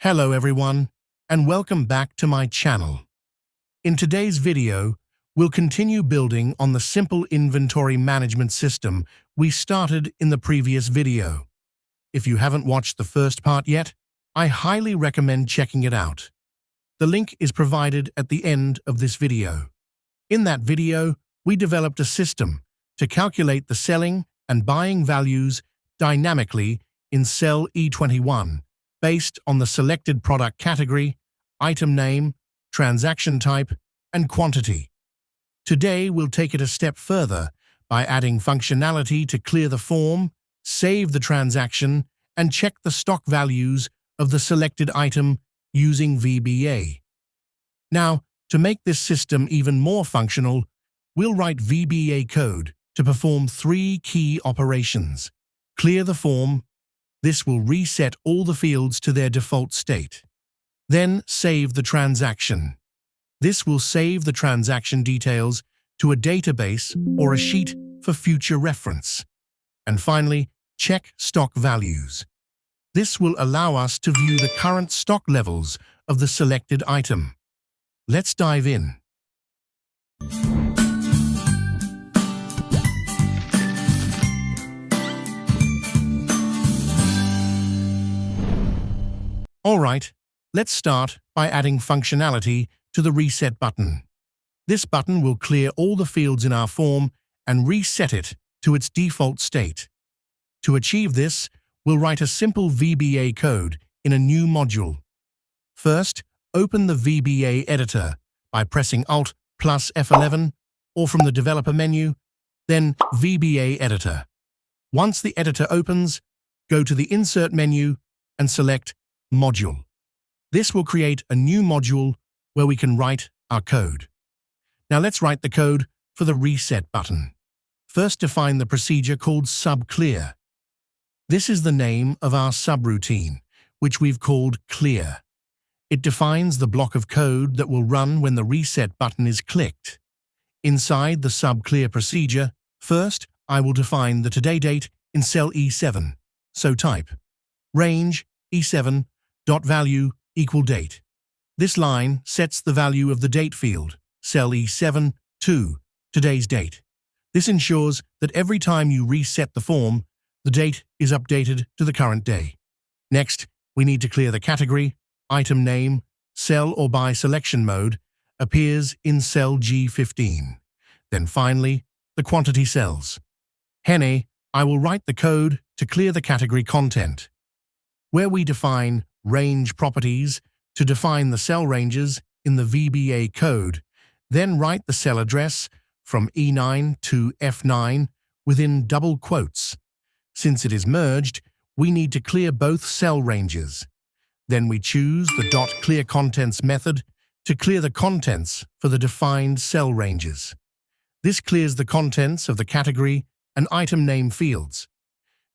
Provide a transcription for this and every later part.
Hello everyone, and welcome back to my channel. In today's video, we'll continue building on the simple inventory management system we started in the previous video. If you haven't watched the first part yet, I highly recommend checking it out. The link is provided at the end of this video. In that video, we developed a system to calculate the selling and buying values dynamically in cell E21 based on the selected product category, item name, transaction type, and quantity. Today, we'll take it a step further by adding functionality to clear the form, save the transaction, and check the stock values of the selected item using VBA. Now, to make this system even more functional, we'll write VBA code to perform three key operations. Clear the form. This will reset all the fields to their default state. Then save the transaction. This will save the transaction details to a database or a sheet for future reference. And finally, check stock values. This will allow us to view the current stock levels of the selected item. Let's dive in. Alright, let's start by adding functionality to the Reset button. This button will clear all the fields in our form and reset it to its default state. To achieve this, we'll write a simple VBA code in a new module. First, open the VBA editor by pressing Alt plus F11 or from the developer menu, then VBA editor. Once the editor opens, go to the Insert menu and select Module. This will create a new module where we can write our code. Now let's write the code for the Reset button. First, define the procedure called subClear. This is the name of our subroutine, which we've called clear. It defines the block of code that will run when the Reset button is clicked. Inside the subClear procedure, first I will define the today date in cell E7. So type range E7 dot value equal date. This line sets the value of the date field, cell E7, to today's date. This ensures that every time you reset the form, the date is updated to the current day. Next, we need to clear the category, item name, sell or by selection mode appears in cell G15. Then finally, the quantity cells. Hence, I will write the code to clear the category content, where we define range properties to define the cell ranges in the VBA code, then write the cell address from E9 to F9 within double quotes. Since it is merged, we need to clear both cell ranges. Then we choose the .clearContents method to clear the contents for the defined cell ranges. This clears the contents of the category and item name fields.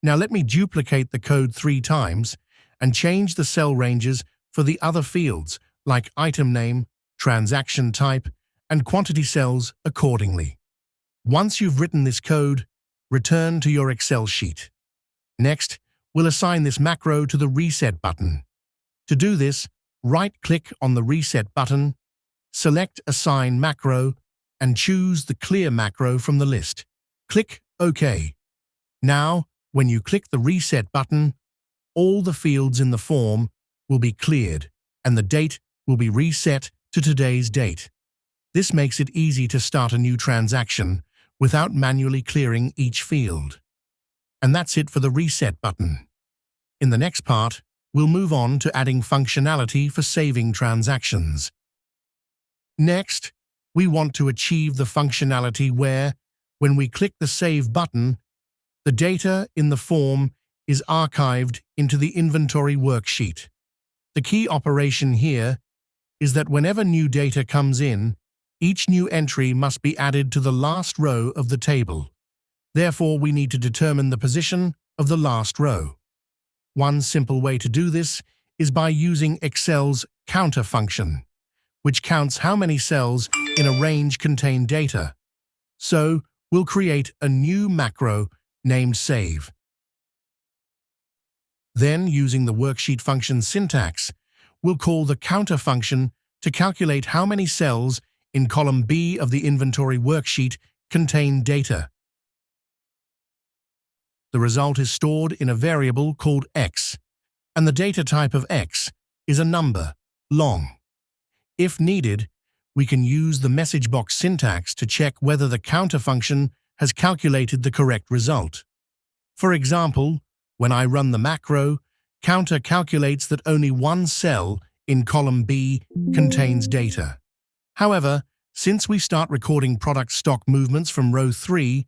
Now let me duplicate the code 3 times and change the cell ranges for the other fields like item name, transaction type, and quantity cells accordingly. Once you've written this code, return to your Excel sheet. Next, we'll assign this macro to the Reset button. To do this, right-click on the Reset button, select Assign Macro, and choose the Clear macro from the list. Click OK. Now, when you click the Reset button, all the fields in the form will be cleared and the date will be reset to today's date. This makes it easy to start a new transaction without manually clearing each field. And that's it for the Reset button. In the next part, we'll move on to adding functionality for saving transactions. Next, we want to achieve the functionality where, when we click the Save button, the data in the form is archived into the inventory worksheet. The key operation here is that whenever new data comes in, each new entry must be added to the last row of the table. Therefore, we need to determine the position of the last row. One simple way to do this is by using Excel's counter function, which counts how many cells in a range contain data. So, we'll create a new macro named Save. Then, using the worksheet function syntax, we'll call the counter function to calculate how many cells in column B of the inventory worksheet contain data. The result is stored in a variable called x, and the data type of x is a number, long. If needed, we can use the message box syntax to check whether the counter function has calculated the correct result. For example, when I run the macro, counter calculates that only one cell in column B contains data. However, since we start recording product stock movements from row 3,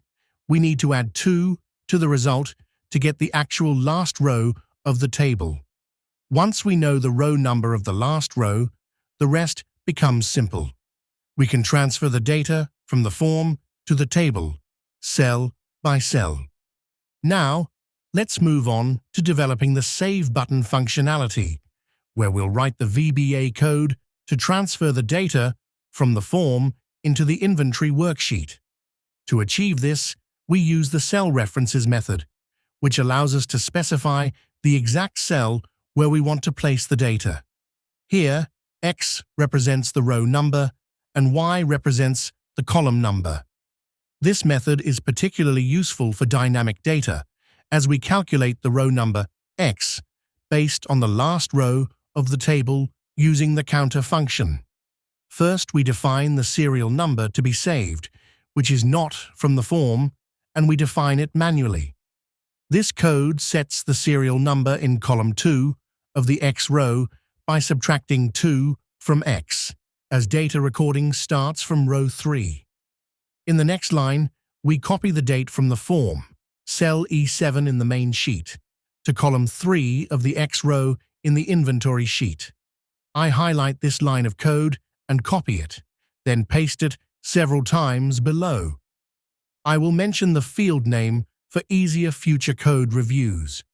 we need to add 2 to the result to get the actual last row of the table. Once we know the row number of the last row, the rest becomes simple. We can transfer the data from the form to the table, cell by cell. Now, let's move on to developing the Save button functionality, where we'll write the VBA code to transfer the data from the form into the inventory worksheet. To achieve this, we use the cell references method, which allows us to specify the exact cell where we want to place the data. Here, X represents the row number and Y represents the column number. This method is particularly useful for dynamic data, as we calculate the row number X based on the last row of the table using the counter function. First, we define the serial number to be saved, which is not from the form, and we define it manually. This code sets the serial number in column 2 of the X row by subtracting 2 from X, as data recording starts from row 3. In the next line, we copy the date from the form, cell E7 in the main sheet, to column 3 of the X row in the inventory sheet. I highlight this line of code and copy it, then paste it several times below. I will mention the field name for easier future code reviews.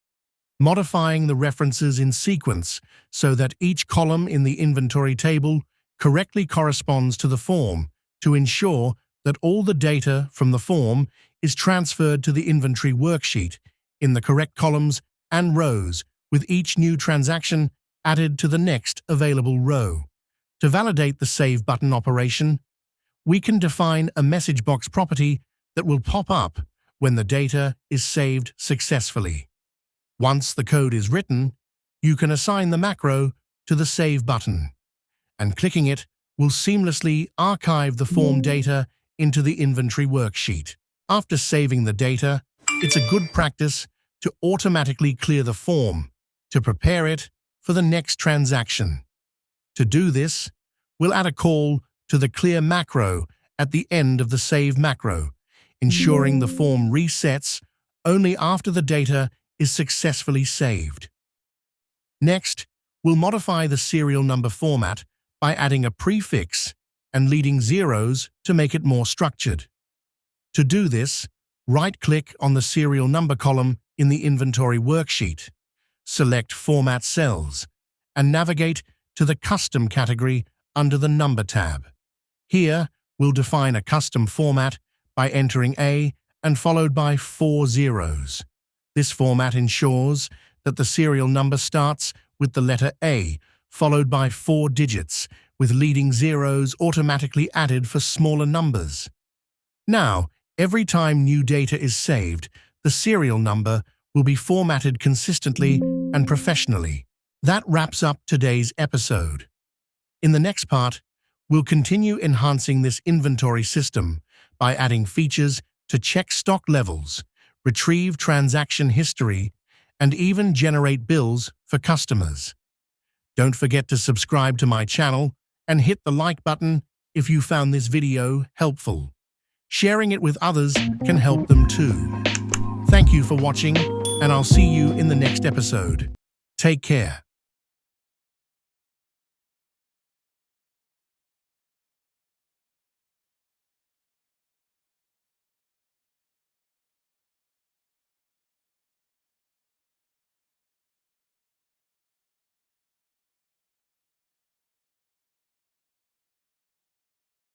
Modifying the references in sequence so that each column in the inventory table correctly corresponds to the form to ensure that all the data from the form is transferred to the inventory worksheet in the correct columns and rows, with each new transaction added to the next available row. To validate the Save button operation, we can define a message box property that will pop up when the data is saved successfully. Once the code is written, you can assign the macro to the Save button, and clicking it will seamlessly archive the form data into the inventory worksheet. After saving the data, it's a good practice to automatically clear the form to prepare it for the next transaction. To do this, we'll add a call to the clear macro at the end of the Save macro, ensuring the form resets only after the data is successfully saved. Next, we'll modify the serial number format by adding a prefix and leading zeros to make it more structured. To do this, right-click on the serial number column in the inventory worksheet, select Format Cells, and navigate to the Custom category under the Number tab. Here, we'll define a custom format by entering A and followed by 4 zeros. This format ensures that the serial number starts with the letter A, followed by 4 digits, with leading zeros automatically added for smaller numbers. Now, every time new data is saved, the serial number will be formatted consistently and professionally. That wraps up today's episode. In the next part, we'll continue enhancing this inventory system by adding features to check stock levels, retrieve transaction history, and even generate bills for customers. Don't forget to subscribe to my channel and hit the like button if you found this video helpful. Sharing it with others can help them too. Thank you for watching, and I'll see you in the next episode. Take care.